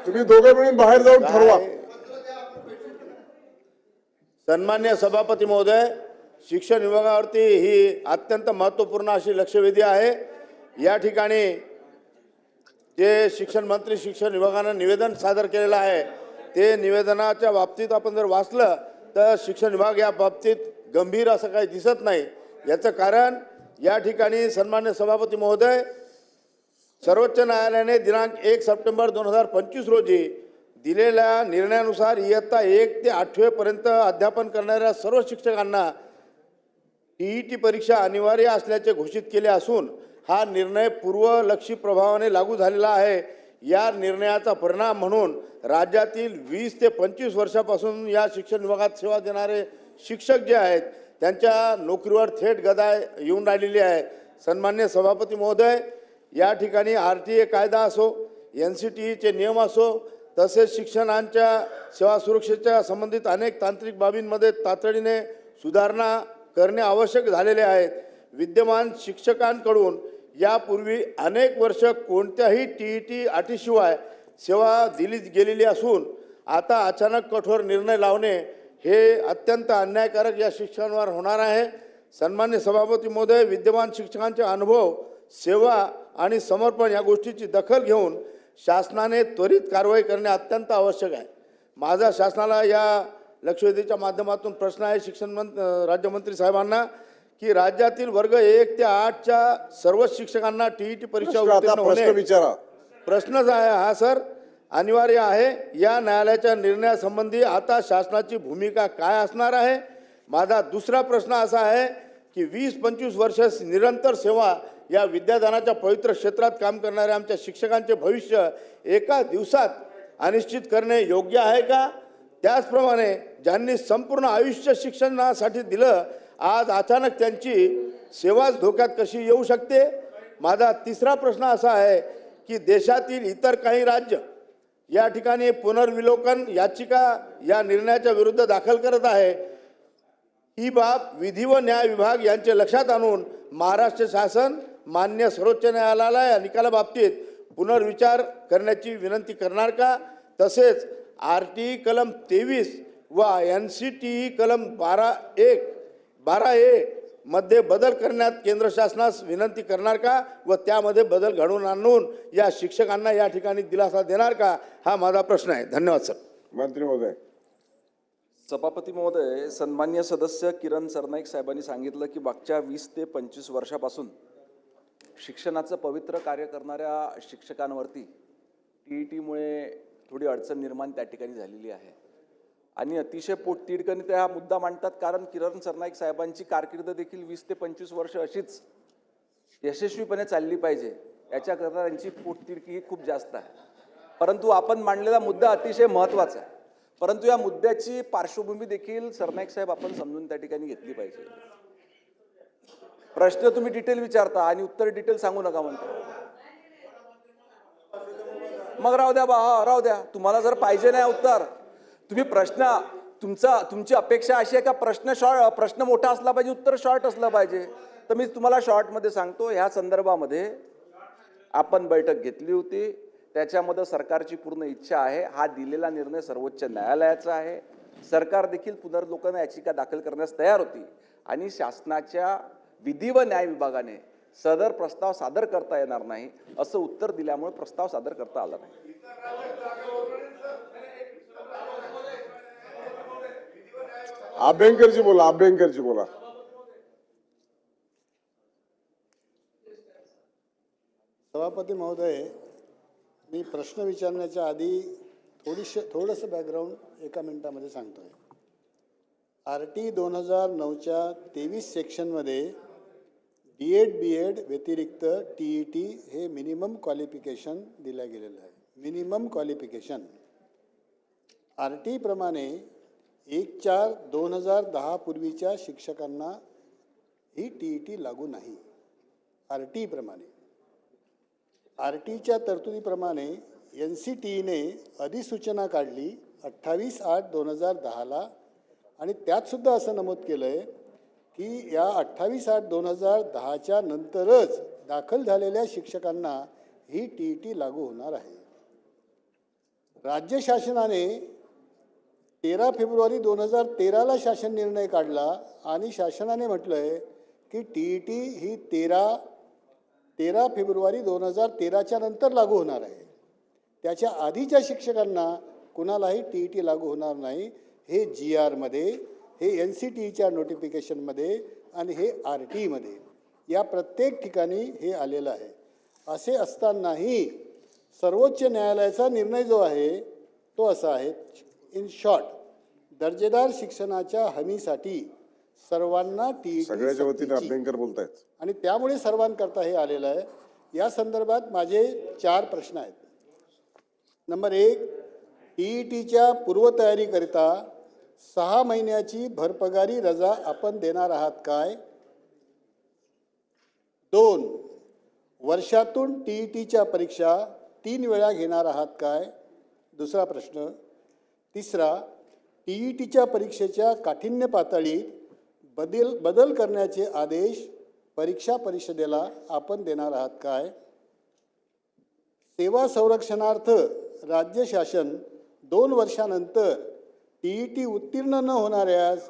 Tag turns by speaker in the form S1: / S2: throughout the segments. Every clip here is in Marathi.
S1: तुम्ही दोघे मिळून बाहेर जाऊन ठरवा.
S2: सन्मान्य सभापती महोदय, शिक्षण विभागावरती ही अत्यंत महत्त्वपूर्ण अशी लक्षवेधी आहे. या ठिकाणी जे शिक्षण मंत्री शिक्षण विभागानं निवेदन सादर केलेलं आहे ते निवेदनाच्या बाबतीत आपण जर वाचलं तर शिक्षण विभाग या बाबतीत गंभीर असं काही दिसत नाही. याचं कारण या ठिकाणी सन्मान्य सभापती महोदय, सर्वोच्च न्यायालयाने दिनांक 1 सप्टेंबर 2025 रोजी दिलेल्या निर्णयानुसार इयत्ता 1 ते 8वी पर्यंत अध्यापन करणाऱ्या सर्व शिक्षकांना टीईटी परीक्षा अनिवार्य असल्याचे घोषित केले असून हा निर्णय पूर्वलक्षी प्रभावाने लागू झालेला आहे. या निर्णयाचा परिणाम म्हणून राज्यातील 20 ते 25 वर्षापासून या शिक्षण विभागात सेवा देणारे शिक्षक जे आहेत त्यांच्या नोकरीवर थेट गदा येऊन राहिलेली आहे. सन्मान्य सभापती महोदय, या ठिकाणी RTA कायदा असो, NCTEचे नियम असो, तसेच शिक्षणाच्या सेवा सुरक्षेच्या संबंधित अनेक तांत्रिक बाबींमध्ये तातडीने सुधारणा करणे आवश्यक झालेले आहेत. विद्यमान शिक्षकांकडून यापूर्वी अनेक वर्ष कोणत्याही TET अटीशिवाय सेवा दिली गेलेली असून आता अचानक कठोर निर्णय लावणे हे अत्यंत अन्यायकारक या शिक्षकांवर होणार आहे. सन्मान्य सभापती महोदय, विद्यमान शिक्षकांचे अनुभव, सेवा आणि समर्पण या गोष्टीची दखल घेऊन शासनाने त्वरित कारवाई करणे अत्यंत आवश्यक आहे. माझा शासनाला या लक्षवेधीच्या माध्यमातून प्रश्न आहे शिक्षण राज्यमंत्री साहेबांना की राज्यातील वर्ग 1 ते 8च्या सर्व शिक्षकांना TET परीक्षा उत्तीर्ण होणे
S1: विचारा.
S2: प्रश्नच आहे हा सर, अनिवार्य आहे. या न्यायालयाच्या निर्णयासंबंधी आता शासनाची भूमिका काय असणार आहे? माझा दुसरा प्रश्न असा आहे की 20-25 वर्ष निरंतर सेवा या विद्यादानाच्या पवित्र क्षेत्रात काम करणाऱ्या आमच्या शिक्षकांचे भविष्य एका दिवसात अनिश्चित करणे योग्य आहे का? त्याचप्रमाणे ज्यांनी संपूर्ण आयुष्य शिक्षणासाठी दिलं, आज अचानक त्यांची सेवाच धोक्यात कशी येऊ शकते? माझा तिसरा प्रश्न असा आहे की देशातील इतर काही राज्य या ठिकाणी पुनर्विलोकन याचिका या निर्णयाच्या विरुद्ध दाखल करत आहे. ही बाब विधी व न्याय विभाग यांचे लक्षात आणून महाराष्ट्र शासन मान्य सर्वोच्च न्यायालयाला या निकालाबाबतीत पुनर्विचार करण्याची विनंती करणार का? तसेच RTE कलम 23 व NCTE कलम 12A मध्ये बदल करण्यात केंद्र शासनास विनंती करणार का व त्यामध्ये बदल घडवून आणून या शिक्षकांना या ठिकाणी दिलासा देणार का? हा माझा प्रश्न आहे. धन्यवाद सर.
S1: मंत्री महोदय.
S3: सभापती महोदय, सन्मान्य सदस्य किरण सरनाईक साहेबांनी सांगितलं की मागच्या 20 ते 25 वर्षापासून शिक्षणाचं पवित्र कार्य करणाऱ्या शिक्षकांवरती TETमुळे थोडी अडचण निर्माण त्या ठिकाणी झालेली आहे आणि अतिशय पोटतिडकीने ते हा मुद्दा मांडतात. कारण किरण सरनाईक साहेबांची कारकीर्द देखील 20 ते 25 वर्ष अशीच यशस्वीपणे चालली पाहिजे याच्याकरता त्यांची पोटतिडकी ही खूप जास्त आहे. परंतु आपण मांडलेला मुद्दा अतिशय महत्त्वाचा आहे. परंतु या मुद्द्याची पार्श्वभूमी देखील सरनाईक साहेब आपण समजून त्या ठिकाणी घेतली पाहिजे. प्रश्न तुम्ही डिटेल विचारता आणि उत्तर डिटेल सांगू नका म्हणता. मग राहू द्या राहू द्या. तुम्हाला जर पाहिजे नाही उत्तर, तुम्ही प्रश्न तुमची अपेक्षा अशी आहे का प्रश्न मोठा असला पाहिजे, उत्तर शॉर्ट असलं पाहिजे. तर मी तुम्हाला शॉर्टमध्ये सांगतो. ह्या संदर्भामध्ये आपण बैठक घेतली होती. त्याच्यामध्ये सरकारची पूर्ण इच्छा आहे. हा दिलेला निर्णय सर्वोच्च न्यायालयाचा आहे. सरकार देखील पुनर्विलोकन याचिका दाखल करण्यास तयार होती आणि शासनाच्या विधी व न्याय विभागाने सदर प्रस्ताव सादर करता येणार नाही असं उत्तर दिल्यामुळे प्रस्ताव सादर करता आला नाही.
S1: अभ्यंकरजी बोला. अभ्यंकरजी बोला.
S4: सभापती महोदय, मी प्रश्न विचारण्याच्या आधी थोडंसं बॅकग्राऊंड एका मिनिटामध्ये सांगतोय. RTE 2009च्या 23 सेक्शनमध्ये D.Ed. B.Ed. व्यतिरिक्त TET हे मिनिमम क्वालिफिकेशन दिलं गेलेलं आहे. मिनिमम क्वालिफिकेशन RTE प्रमाणे 1/4/2010 पूर्वीच्या शिक्षकांना ही TET लागू नाही. RTE प्रमाणे RTEच्या तरतुदीप्रमाणे NCTEने अधिसूचना काढली 28/8/2010ला आणि त्यातसुद्धा असं नमूद केलं आहे की या 28/8/2010च्या नंतरच दाखल झालेल्या शिक्षकांना ही TET लागू होणार आहे. राज्य शासनाने 13 फेब्रुवारी 2013ला शासन निर्णय काढला आणि शासनाने म्हटलंय की TET ही 13 फेब्रुवारी 2013च्या नंतर लागू होणार आहे. त्याच्या आधीच्या शिक्षकांना कुणालाही TET लागू होणार नाही. हे GR मध्ये, हे NCTEच्या नोटिफिकेशनमध्ये आणि हे RT मध्ये या प्रत्येक ठिकाणी हे आलेलं आहे. असे असतानाही सर्वोच्च न्यायालयाचा निर्णय जो आहे तो असा आहे, इन शॉर्ट, दर्जेदार शिक्षणाच्या हमीसाठी सर्वांना TET
S1: सगळ्याच्या वतीने
S4: सक्तीची.
S1: अभ्यंकर बोलतायत.
S4: आणि त्यामुळे सर्वांकरता हे आलेलं आहे. या संदर्भात माझे 4 प्रश्न आहेत. नंबर 1, TETच्या पूर्वतयारीकरिता 6 महिन्याची भरपगारी रजा आपण देणार आहात काय? 2, वर्षातून TETच्या परीक्षा 3 वेळा घेणार आहात काय? दुसरा प्रश्न. तिसरा, TETच्या परीक्षेच्या काठिण्य पातळीत बदल करण्याचे आदेश परीक्षा परिषदेला आपण देणार आहात काय? सेवा संरक्षणार्थ राज्य शासन 2 वर्षानंतर TET उत्तीर्ण न होणाऱ्यास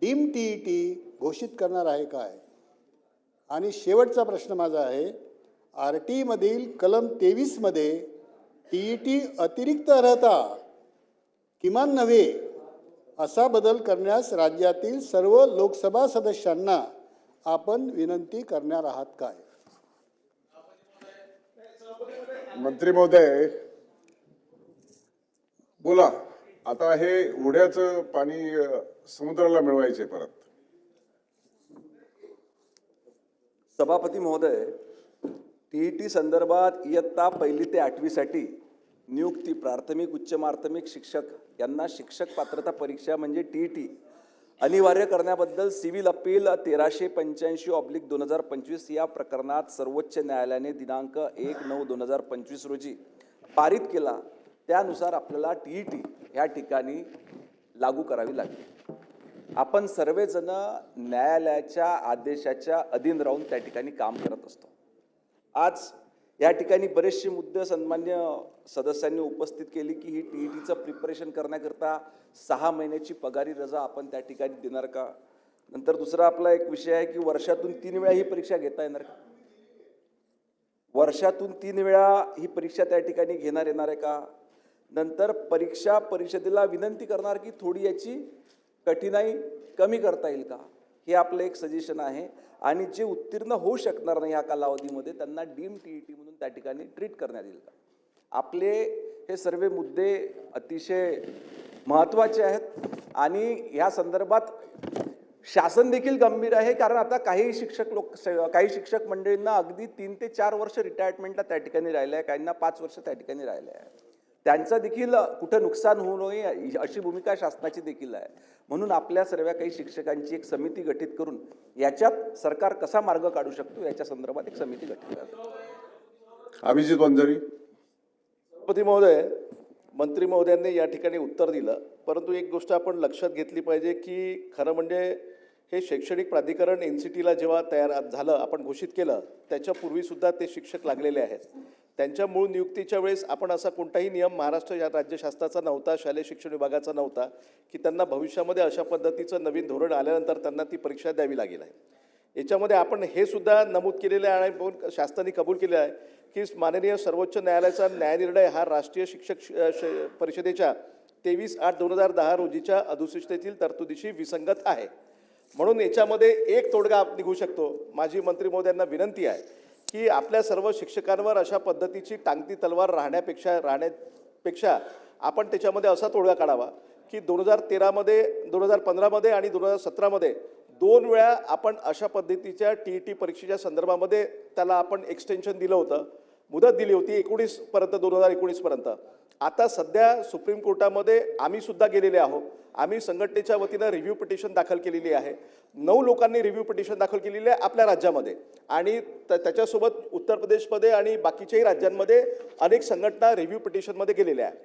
S4: डीम TET घोषित करणार आहे काय? आणि शेवटचा प्रश्न माझा आहे, RT मधील कलम 23 मध्ये TET अतिरिक्त अर्हता किमान नव्हे असा बदल करण्यास राज्यातील सर्व लोकसभा सदस्यांना आपण विनंती करणार आहात काय?
S1: मंत्री महोदय बोला. आता हे ओढ्याचं पाणी समुद्राला मिळवायचे परत.
S3: सभापती महोदय, TET संदर्भात इयत्ता 1ली ते 8वी साठी नियुक्ती प्राथमिक उच्च माध्यमिक शिक्षक यांना शिक्षक पात्रता परीक्षा म्हणजे TET अनिवार्य करण्याबद्दल सिव्हिल अपील 1385/2025 या प्रकरणात सर्वोच्च न्यायालयाने दिनांक 1/9/2025 रोजी पारित केला. त्यानुसार आपल्याला TET या ठिकाणी लागू करावी लागली. आपण सर्वजण न्यायालयाच्या आदेशाच्या अधीन राहून त्या ठिकाणी काम करत असतो. आज या ठिकाणी बरेचसे मुद्दे सन्मान्य सदस्यांनी उपस्थित केली की ही TETचं प्रिपरेशन करण्याकरता 6 महिन्याची पगारी रजा आपण त्या ठिकाणी देणार का? नंतर दुसरा आपला एक विषय आहे की वर्षातून 3 वेळा ही परीक्षा घेता येणार का? वर्षातून 3 वेळा ही परीक्षा त्या ठिकाणी घेणार येणार आहे का? नंतर परीक्षा परिषदेला विनंती करणार की थोडी याची कठीणाई कमी करता येईल का? हे आपलं एक सजेशन आहे. आणि जे उत्तीर्ण होऊ शकणार नाही या कालावधीमध्ये त्यांना डीम TET म्हणून त्या ठिकाणी ट्रीट करण्यात येईल का? आपले हे सर्व मुद्दे अतिशय महत्त्वाचे आहेत आणि ह्या संदर्भात शासन देखील गंभीर आहे. कारण आता काही शिक्षक मंडळींना अगदी 3 ते 4 वर्ष रिटायरमेंटला त्या ठिकाणी राहिलं आहे, काहींना 5 वर्ष त्या ठिकाणी राहिलं आहे. त्यांचं देखील कुठं नुकसान होऊ नये अशी भूमिका शासनाची देखील आहे. म्हणून आपल्या सर्व काही शिक्षकांची एक समिती गठीत करून याच्यात सरकार कसा मार्ग काढू शकतो याच्या संदर्भात एक समिती गठीत करा.
S1: अभिजित वंजारी.
S5: सभापती महोदय, मंत्री महोदयांनी या ठिकाणी उत्तर दिलं, परंतु एक गोष्ट आपण लक्षात घेतली पाहिजे की खरं म्हणजे हे शैक्षणिक प्राधिकरण NCTला जेव्हा तयार झालं, आपण घोषित केलं, त्याच्यापूर्वीसुद्धा ते शिक्षक लागलेले आहेत. त्यांच्या मूळ नियुक्तीच्या वेळेस आपण असा कोणताही नियम महाराष्ट्र या राज्य शासनाचा नव्हता, शालेय शिक्षण विभागाचा नव्हता की त्यांना भविष्यामध्ये अशा पद्धतीचं नवीन धोरण आल्यानंतर त्यांना ती परीक्षा द्यावी लागेल आहे. याच्यामध्ये आपण हे सुद्धा नमूद केलेलं आहे आणि शासनाने कबूल केलं आहे की माननीय सर्वोच्च न्यायालयाचा न्यायनिर्णय हा राष्ट्रीय शिक्षक परिषदेच्या 23/8/2010 रोजीच्या अधिसूचनेतील तरतुदीशी विसंगत आहे. म्हणून याच्यामध्ये एक तोडगा निघू शकतो. माझी मंत्री महोदयांना विनंती आहे की आपल्या सर्व शिक्षकांवर अशा पद्धतीची टांगती तलवार राहण्यापेक्षा आपण त्याच्यामध्ये असा तोडगा काढावा की 2013मध्ये, 2015मध्ये आणि 2017मध्ये 2 वेळा आपण अशा पद्धतीच्या TET परीक्षेच्या संदर्भामध्ये त्याला आपण एक्सटेन्शन दिलं होतं, मुदत दिली होती 19पर्यंत, 2019पर्यंत. आता सध्या सुप्रीम कोर्टामध्ये आम्ही सुद्धा गेलेले आहोत. आम्ही संघटनेच्या वतीनं रिव्ह्यू पिटिशन दाखल केलेली आहे. 9 लोकांनी रिव्ह्यू पिटिशन दाखल केलेली आहे आपल्या राज्यामध्ये आणि त्याच्यासोबत उत्तर प्रदेशमध्ये आणि बाकीच्याही राज्यांमध्ये अनेक संघटना रिव्ह्यू पिटिशनमध्ये गेलेल्या आहे.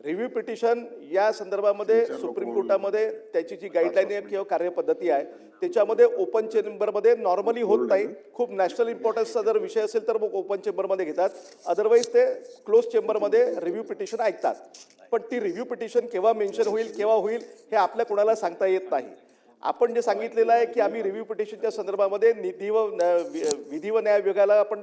S5: रिव्ह्यू पिटिशन या संदर्भामध्ये सुप्रीम कोर्टामध्ये त्याची जी गाईडलाईन आहे किंवा कार्यपद्धती आहे त्याच्यामध्ये ओपन चेंबरमध्ये नॉर्मली होत नाही. खूप नॅशनल इम्पॉर्टन्सचा जर विषय असेल तर मग ओपन चेंबरमध्ये घेतात, अदरवाईज ते क्लोज चेंबरमध्ये रिव्ह्यू पिटिशन ऐकतात. पण ती रिव्ह्यू पिटिशन केव्हा मेन्शन होईल केव्हा होईल हे आपल्या कोणाला सांगता येत नाही. आपण जे सांगितलेलं आहे की आम्ही रिव्ह्यू पिटिशनच्या संदर्भामध्ये विधी व न्याय विभागाला आपण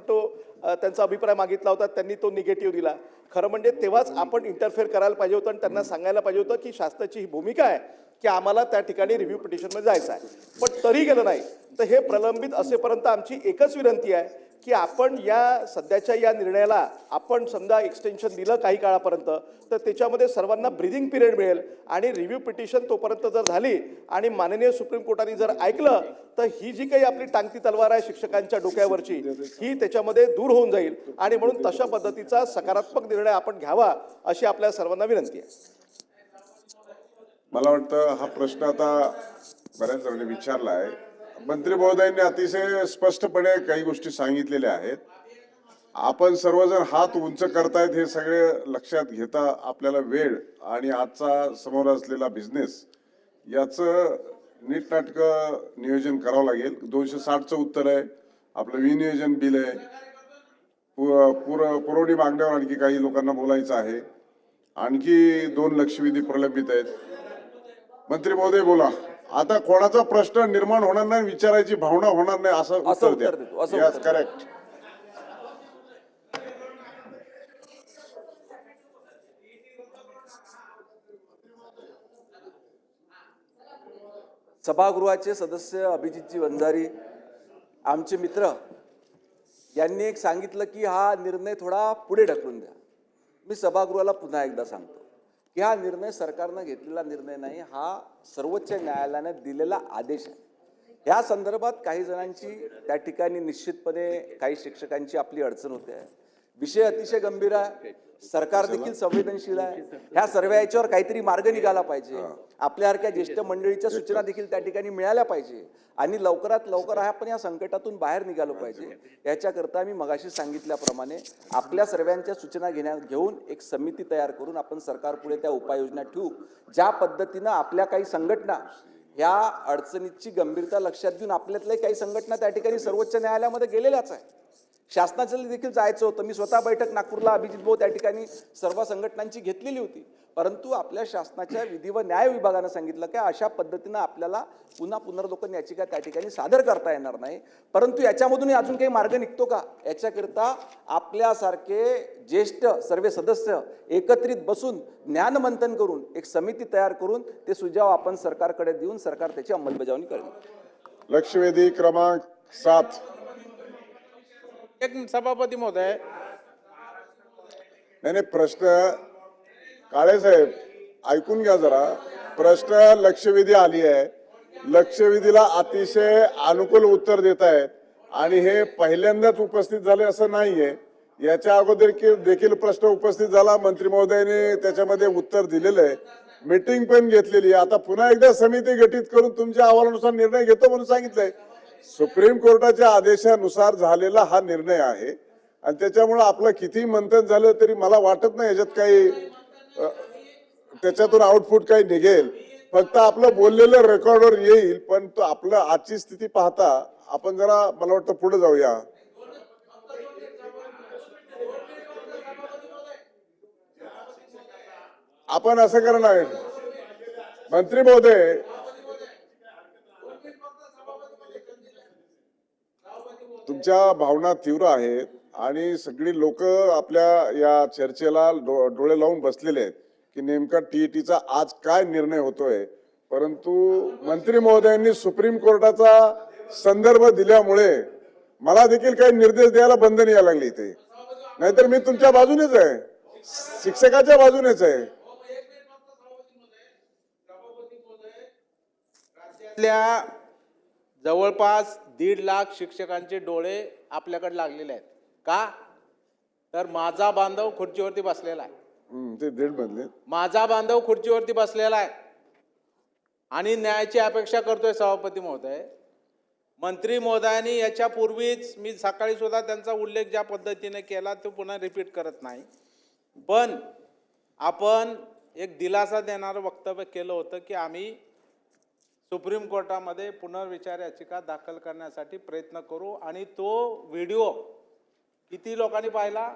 S5: त्यांचा अभिप्राय मागितला होता, त्यांनी तो निगेटिव्ह दिला. खरं म्हणजे तेव्हाच आपण इंटरफेअर करायला पाहिजे होतं आणि त्यांना सांगायला पाहिजे होतं की शासनाची ही भूमिका आहे की आम्हाला त्या ठिकाणी रिव्ह्यू पिटिशनमध्ये जायचं आहे. पण तरी गेलं नाही. तर हे प्रलंबित असेपर्यंत आमची एकच विनंती आहे की आपण या सध्याच्या या निर्णयाला आपण समजा एक्सटेन्शन दिलं काही काळापर्यंत तर त्याच्यामध्ये सर्वांना ब्रीदिंग पिरियड मिळेल आणि रिव्ह्यू पिटिशन तोपर्यंत जर झाली आणि माननीय सुप्रीम कोर्टाने जर ऐकलं तर ही जी काही आपली टांगती तलवार आहे शिक्षकांच्या डोक्यावरची ही त्याच्यामध्ये दूर होऊन जाईल आणि म्हणून तशा पद्धतीचा सकारात्मक निर्णय आपण घ्यावा अशी आपल्या सर्वांना विनंती आहे.
S1: मला वाटतं हा प्रश्न आता बऱ्याच जणांनी विचारला आहे. मंत्री महोदयांनी अतिशय स्पष्टपणे काही गोष्टी सांगितलेल्या आहेत. आपण सर्वजण हात उंच करतायत हे सगळे लक्षात घेता आपल्याला वेळ आणि आजचा समोर असलेला बिझनेस याचं नीटनाटकं नियोजन करावं लागेल. 260चं उत्तर आहे, आपलं विनियोजन बिल आहे, पुरवणी मागण्यावर आणखी काही लोकांना बोलायचं आहे, आणखी 2 लक्षवेधी प्रलंबित आहेत. मंत्री महोदय बोला. आता कोणाचा प्रश्न निर्माण होणार नाही, विचारायची भावना होणार नाही असं उत्तर द्या. Yes, correct.
S3: सभागृहाचे सदस्य अभिजितजी वंजारी आमचे मित्र यांनी एक सांगितलं की हा निर्णय थोडा पुढे ढकलून द्या. मी सभागृहाला पुन्हा एकदा सांगतो की हा निर्णय सरकारनं घेतलेला निर्णय नाही, हा सर्वोच्च न्यायालयाने दिलेला आदेश आहे. या संदर्भात काही जणांची त्या ठिकाणी निश्चितपणे काही शिक्षकांची आपली अडचण होते आहे. विषय अतिशय गंभीर आहे, सरकार देखील संवेदनशील आहे. ह्या सर्व याच्यावर काहीतरी मार्ग निघाला पाहिजे. आपल्यासारख्या ज्येष्ठ मंडळीच्या सूचना देखील त्या ठिकाणी मिळाल्या पाहिजे आणि लवकरात लवकर आपण या संकटातून बाहेर निघालो पाहिजे. याच्याकरता मी मगाशी सांगितल्याप्रमाणे आपल्या सर्वांच्या सूचना घेऊन एक समिती तयार करून आपण सरकारपुढे त्या उपाययोजना ठेवू. ज्या पद्धतीनं आपल्या काही संघटना ह्या अडचणीची गंभीरता लक्षात घेऊन आपल्यातल्या काही संघटना त्या ठिकाणी सर्वोच्च न्यायालयामध्ये गेलेल्याच आहे. शासनाचं देखील जायचं होतं. मी स्वतः बैठक नागपूरला अभिजित भाऊ त्या ठिकाणी सर्व संघटनांची घेतलेली होती. परंतु आपल्या शासनाच्या विधी व न्याय विभागानं सांगितलं की अशा पद्धतीनं आपल्याला पुन्हा पुनर्लोकन याचिका त्या ठिकानी सादर करता येणार नाही. परंतु याच्यामधून अजून काही मार्ग निघतो का याच्याकरिता आपल्यासारखे ज्येष्ठ सर्व सदस्य एकत्रित बसून ज्ञानमंथन करून एक समिती तयार करून ते सुझाव आपण सरकारकडे देऊन सरकार त्याची अंमलबजावणी करेल.
S1: लक्षवेधी क्रमांक 7.
S6: एक सभापती महोदय,
S1: नाही प्रश्न काळे साहेब ऐकून घ्या जरा. प्रश्न लक्षवेधी आली आहे, लक्षवेधीला अतिशय अनुकूल उत्तर देत आहेत आणि हे पहिल्यांदाच उपस्थित झाले असं नाहीये. याच्या अगोदर देखील प्रश्न उपस्थित झाला, मंत्री महोदयाने त्याच्यामध्ये उत्तर दिलेलं आहे, मीटिंग पण घेतलेली आहे. आता पुन्हा एकदा समिती गठीत करून तुमच्या अहवालानुसार निर्णय घेतो म्हणून सांगितलंय. सुप्रीम कोर्टाच्या आदेशानुसार झालेला हा निर्णय आहे आणि त्याच्यामुळे आपलं किती मंथन झालं तरी मला वाटत नाही याच्यात काही त्याच्यातून आउटपुट काही निघेल. फक्त आपलं बोललेलं रेकॉर्डवर येईल. पण तो आपलं आजची स्थिती पाहता आपण जरा मला वाटतं पुढे जाऊया. आपण असं करणार मंत्री महोदय, तुमच्या भावना तीव्र आहेत आणि सगळी लोक आपल्या या चर्चेला डोळे लावून बसलेले आहेत की नेमका टीईटीचा आज काय निर्णय होतोय. परंतु मंत्री महोदयांनी सुप्रीम कोर्टाचा संदर्भ दिल्यामुळे मला देखील काही निर्देश द्यायला बंधन यायला लागली इथे. नाहीतर मी तुमच्या बाजूनेच आहे, शिक्षकाच्या बाजूनेच आहे.
S6: जवळपास 1.5 लाख शिक्षकांचे डोळे आपल्याकडे लागलेले आहेत. का तर माझा बांधव खुर्चीवरती बसलेला आहे.
S1: ते 1.5 मधले
S6: माझा बांधव खुर्चीवरती बसलेला आहे आणि न्यायाची अपेक्षा करतोय. सभापती महोदय, मंत्री महोदयांनी याच्या पूर्वीच मी सकाळी सुद्धा त्यांचा उल्लेख ज्या पद्धतीने केला तो पुन्हा रिपीट करत नाही. पण आपण एक दिलासा देणारं वक्तव्य केलं होतं की आम्ही सुप्रीम कोर्टामध्ये पुनर्विचार याचिका दाखल करण्यासाठी प्रयत्न करू आणि तो व्हिडिओ किती लोकांनी पाहिला?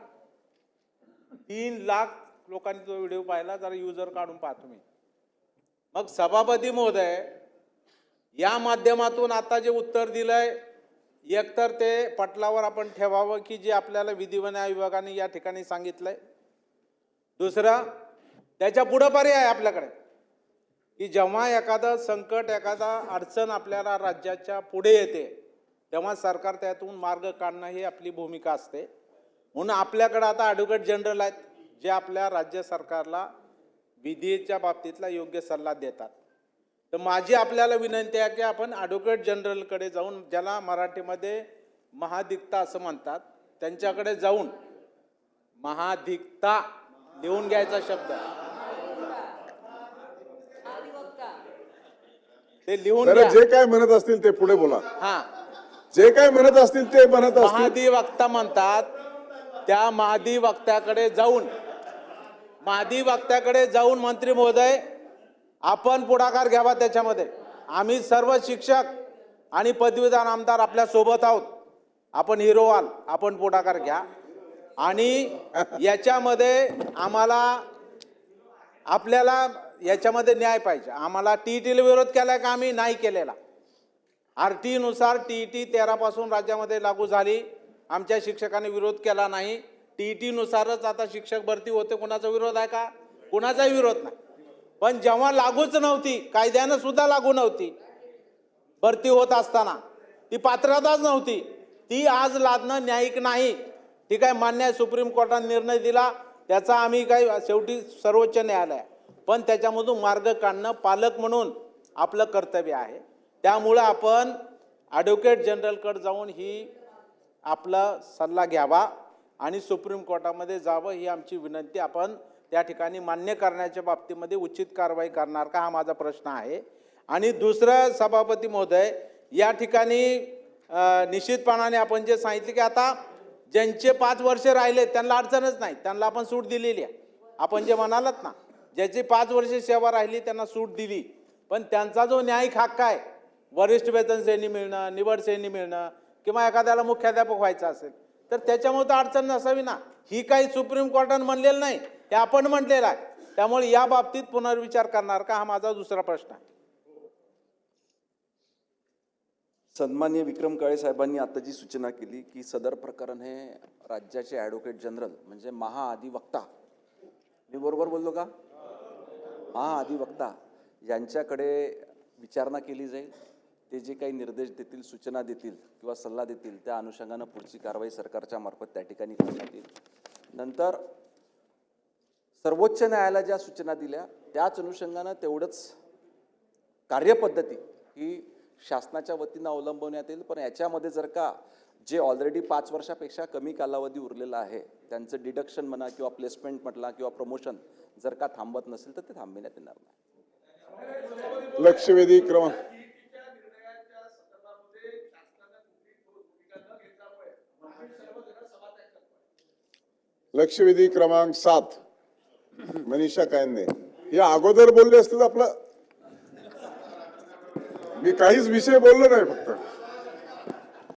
S6: 3 लाख लोकांनी तो व्हिडिओ पाहिला. जरा युजर काढून पहा तुम्ही. मग सभापती महोदय, या माध्यमातून आता जे उत्तर दिलंय, एकतर ते पटलावर आपण ठेवावं की जे आपल्याला विधी व न्याय विभागाने या ठिकाणी सांगितलंय. दुसरं, त्याच्या पुढं पर्याय आहे आपल्याकडे की जेव्हा एखादं संकट, एखादा अडचण आपल्याला राज्याच्या पुढे येते तेव्हा सरकार त्यातून मार्ग काढणं ही आपली भूमिका असते. म्हणून आपल्याकडे आता ॲडव्होकेट जनरल आहेत जे आपल्या राज्य सरकारला विधीच्या बाबतीतला योग्य सल्ला देतात. तर माझी आपल्याला विनंती आहे की आपण ॲडव्होकेट जनरलकडे जाऊन, ज्याला मराठीमध्ये महाधिकता असं म्हणतात, त्यांच्याकडे जाऊन महाधिकता लिहून घ्यायचा शब्द ते लिहून
S1: बरं,
S6: घ्या.
S1: जे काय म्हणत असतील ते पुढे बोला.
S6: हा,
S1: जे काय म्हणत असतील ते म्हणत असतील.
S6: महाधिवक्ता म्हणतात. त्या महाधिवक्त्याकडे जाऊन मंत्री महोदय आपण पुढाकार घ्यावा. त्याच्यामध्ये आम्ही सर्व शिक्षक आणि पदवीधर आमदार आपल्या सोबत आहोत. आपण हिरो व्हाल, आपण पुढाकार घ्या आणि याच्यामध्ये आपल्याला याच्यामध्ये न्याय पाहिजे. आम्हाला टीईटीला विरोध केला का? आम्ही नाही केलेला. RT नुसार टीईटी 13 पासून राज्यामध्ये लागू झाली. आमच्या शिक्षकांनी विरोध केला नाही. टीईटी नुसारच आता शिक्षक भरती होते. कोणाचा विरोध आहे का? कोणाचाही विरोध नाही. पण जेव्हा लागूच नव्हती, कायद्यानं सुद्धा लागू नव्हती, भरती होत असताना ती पात्रताच नव्हती, ती आज लादणं न्यायिक नाही. ठीक आहे, मान्य आहे, सुप्रीम कोर्टाने निर्णय दिला, त्याचा आम्ही काही शेवटी सर्वोच्च न्यायालय, पण त्याच्यामधून मार्ग काढणं पालक म्हणून आपलं कर्तव्य आहे. त्यामुळं आपण ॲडव्होकेट जनरलकडे जाऊन ही आपला सल्ला घ्यावा आणि सुप्रीम कोर्टामध्ये जावं, ही आमची विनंती. आपण त्या ठिकाणी मान्य करण्याच्या बाबतीमध्ये उचित कारवाई करणार का, हा माझा प्रश्न आहे. आणि दुसरं, सभापती महोदय, या ठिकाणी निश्चितपणाने आपण जे सांगितले की आता ज्यांचे 5 वर्ष राहिले त्यांना अडचणच नाही, त्यांना आपण सूट दिलेली आहे. आपण जे म्हणालात ना, ज्याची 5 वर्ष सेवा राहिली त्यांना सूट दिली, पण त्यांचा जो न्यायिक हक्क आहे, वरिष्ठ वेतन श्रेणी मिळणं, निवड श्रेणी मिळणं, किंवा एखाद्याला मुख्याध्यापक व्हायचं असेल तर त्याच्यामुळे तर अडचण नसावी ना. ही काही सुप्रीम कोर्टानं म्हणलेलं नाही, हे आपण म्हटलेलं आहे. त्यामुळे या बाबतीत पुनर्विचार करणार का, हा माझा दुसरा प्रश्न आहे.
S3: सन्माननीय विक्रम काळे साहेबांनी आता जी सूचना केली की सदर प्रकरण हे राज्याचे ॲडव्होकेट जनरल म्हणजे महाअधिवक्ता, मी बरोबर बोललो का? महाअधिवक्ता यांच्याकडे विचारणा केली जाईल. ते जे काही निर्देश देतील, सूचना देतील किंवा सल्ला देतील, त्या अनुषंगानं पुढची कारवाई सरकारच्या मार्फत त्या ठिकाणी करण्यात येईल. नंतर सर्वोच्च न्यायालयाला ज्या सूचना दिल्या त्याच अनुषंगानं तेवढंच कार्यपद्धती ही शासनाच्या वतीनं अवलंबवण्यात येईल. पण याच्यामध्ये जर का जे ऑलरेडी 5 वर्षापेक्षा कमी कालावधी उरलेला आहे त्यांचं डिडक्शन म्हणा किंवा प्लेसमेंट म्हटला किंवा प्रमोशन जर का थांबत नसेल तर ते थांबविण्यात येणार नाही.
S1: लक्षवेधी क्रमांक लक्षवेधी क्रमांक 7 मनीषा कायंदे. या अगोदर बोलले असते तर आपलं, मी काहीच विषय बोललो नाही, फक्त